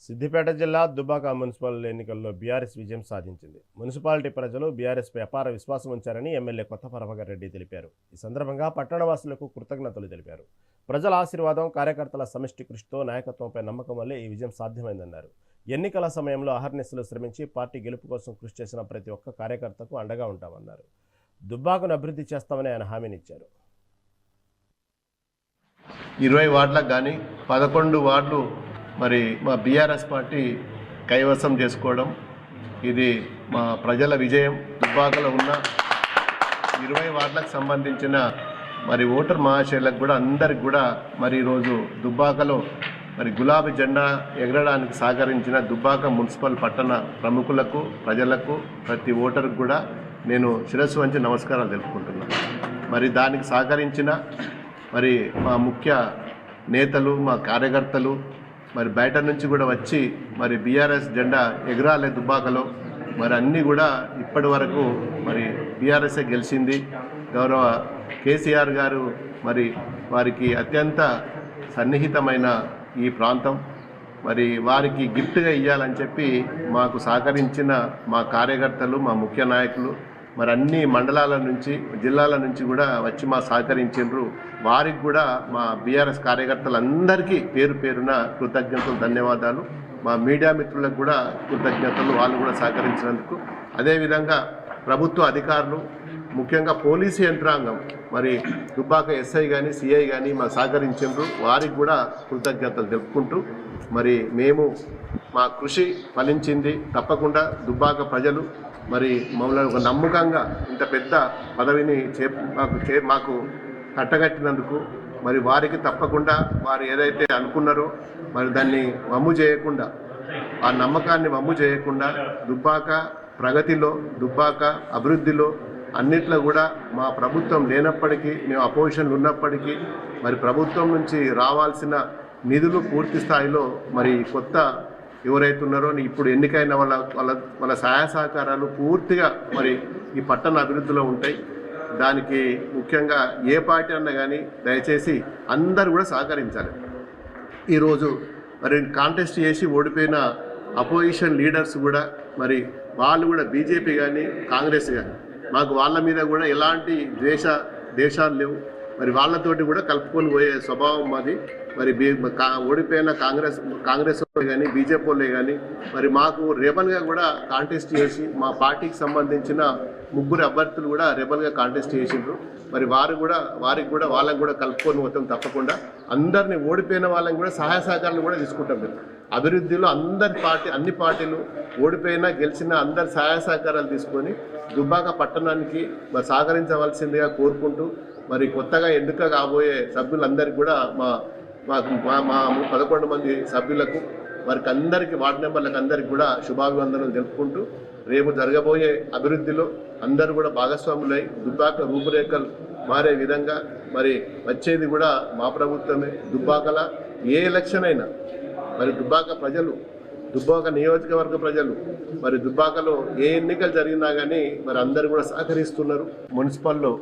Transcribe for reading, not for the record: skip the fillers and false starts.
సిద్దిపేట జిల్లా దుబ్బాక మున్సిపల్ ఎన్నికల్లో బీఆర్ఎస్ విజయం సాధించింది. మున్సిపాలిటీ ప్రజలు బీఆర్ఎస్పై అపార విశ్వాసం ఉంచారని ఎమ్మెల్యే కొత్త ప్రభాకర్ రెడ్డి తెలిపారు. ఈ సందర్భంగా పట్టణవాసులకు కృతజ్ఞతలు తెలిపారు. ప్రజల ఆశీర్వాదం, కార్యకర్తల సమిష్టి కృషితో నాయకత్వంపై నమ్మకం వల్లే ఈ విజయం సాధ్యమైందన్నారు. ఎన్నికల సమయంలో అహర్నిశలు శ్రమించి పార్టీ గెలుపు కోసం కృషి చేసిన ప్రతి ఒక్క కార్యకర్తకు అండగా ఉంటామన్నారు. దుబ్బాకను అభివృద్ధి చేస్తామని ఆయన హామీనిచ్చారు. 20 వార్డులకు కానీ 11 వార్డులు మరి మా బీఆర్ఎస్ పార్టీ కైవసం చేసుకోవడం ఇది మా ప్రజల విజయం. దుబ్బాకలో ఉన్న 20 వార్డులకు సంబంధించిన మరి ఓటర్ మహాశయులకు కూడా అందరికి కూడా మరి ఈరోజు దుబ్బాకలో మరి గులాబీ జెండా ఎగరడానికి సహకరించిన దుబ్బాక మున్సిపల్ పట్టణ ప్రముఖులకు, ప్రజలకు, ప్రతి ఓటర్కు కూడా నేను శిరస్సు వంచి నమస్కారాలు తెలుపుకుంటున్నాను. మరి దానికి సహకరించిన మరి మా ముఖ్య నేతలు, మా కార్యకర్తలు మరి బయట నుంచి కూడా వచ్చి మరి బీఆర్ఎస్ జెండా ఎగరాలే దుబ్బాకలో మరి అన్నీ కూడా ఇప్పటి వరకు మరి బీఆర్ఎస్ఏ గెలిచింది. గౌరవ కేసీఆర్ గారు మరి వారికి అత్యంత సన్నిహితమైన ఈ ప్రాంతం మరి వారికి గిఫ్ట్గా ఇవ్వాలని చెప్పి మాకు సహకరించిన మా కార్యకర్తలు, మా ముఖ్య నాయకులు మరి అన్ని మండలాల నుంచి, జిల్లాల నుంచి కూడా వచ్చి మా సహకరించారు. వారికి కూడా మా బీఆర్ఎస్ కార్యకర్తలందరికీ పేరు పేరున కృతజ్ఞతలు, ధన్యవాదాలు. మా మీడియా మిత్రులకు కూడా కృతజ్ఞతలు, వాళ్ళు కూడా సహకరించినందుకు. అదేవిధంగా ప్రభుత్వ అధికారులు, ముఖ్యంగా పోలీసు యంత్రాంగం మరి దుబ్బాక ఎస్ఐ కానీ, సిఐ కానీ మా సహకరించారు. వారికి కూడా కృతజ్ఞతలు తెలుపుకుంటూ మరి మేము మా కృషి ఫలించింది. తప్పకుండా దుబ్బాక ప్రజలు మరి మమ్మల్ని ఒక నమ్మకంగా ఇంత పెద్ద పదవిని మాకు కట్టగట్టినందుకు మరి వారికి తప్పకుండా వారు ఏదైతే అనుకున్నారో మరి దాన్ని వమ్ము చేయకుండా, ఆ నమ్మకాన్ని వమ్ము చేయకుండా దుబ్బాక ప్రగతిలో, దుబ్బాక అభివృద్ధిలో అన్నిట్లో కూడా మా ప్రభుత్వం లేనప్పటికీ, మేము అపోజిషన్లు ఉన్నప్పటికీ మరి ప్రభుత్వం నుంచి రావాల్సిన నిధులు పూర్తి స్థాయిలో మరి కొత్త ఎవరైతే ఉన్నారో ఇప్పుడు ఎన్నికైన వాళ్ళ సహాయ సహకారాలు పూర్తిగా మరి ఈ పట్టణ అభివృద్ధిలో ఉంటాయి. దానికి ముఖ్యంగా ఏ పార్టీ అన్నా కానీ దయచేసి అందరూ కూడా సహకరించాలి. ఈరోజు మరి కాంటెస్ట్ చేసి ఓడిపోయిన అపోజిషన్ లీడర్స్ కూడా మరి వాళ్ళు కూడా బీజేపీ కానీ, కాంగ్రెస్ కానీ మాకు వాళ్ళ మీద కూడా ఎలాంటి దేశాలు లేవు. మరి వాళ్ళతోటి కూడా కలుపుకొని పోయే స్వభావం మాది. మరి ఓడిపోయిన కాంగ్రెస్ కానీ, బీజేపీ వాళ్ళే కానీ మరి మాకు రెబల్గా కూడా కాంటెస్ట్ చేసి మా పార్టీకి సంబంధించిన 3 అభ్యర్థులు కూడా రెబల్గా కాంటెస్ట్ చేసిండ్రు. మరి వారికి కూడా వాళ్ళని కూడా కలుపుకొని పోతాం. తప్పకుండా అందరినీ, ఓడిపోయిన వాళ్ళని కూడా సహాయ సహకారాలు కూడా తీసుకుంటాం. మేము అభివృద్ధిలో అన్ని పార్టీలు ఓడిపోయినా గెలిచినా అందరి సహాయ సహకారాలు తీసుకొని దుబ్బాక పట్టణానికి మరి సహకరించవలసిందిగా కోరుకుంటూ మరి కొత్తగా ఎన్నిక కాబోయే సభ్యులందరికీ కూడా మా 11 మంది సభ్యులకు వారికి అందరికీ, వార్డు మెంబర్లకు అందరికీ కూడా శుభాభివందనలు తెలుపుకుంటూ రేపు జరగబోయే అభివృద్ధిలో అందరూ కూడా భాగస్వాములై దుబ్బాక రూపురేఖలు మారే విధంగా మరి వచ్చేది కూడా మా ప్రభుత్వమే. దుబ్బాకల ఏ ఎలక్షన్ అయినా మరి దుబ్బాక ప్రజలు, దుబ్బాక నియోజకవర్గ ప్రజలు మరి దుబ్బాకలో ఏ ఎన్నికలు జరిగినా కానీ మరి అందరూ కూడా సహకరిస్తున్నారు. మున్సిపల్లో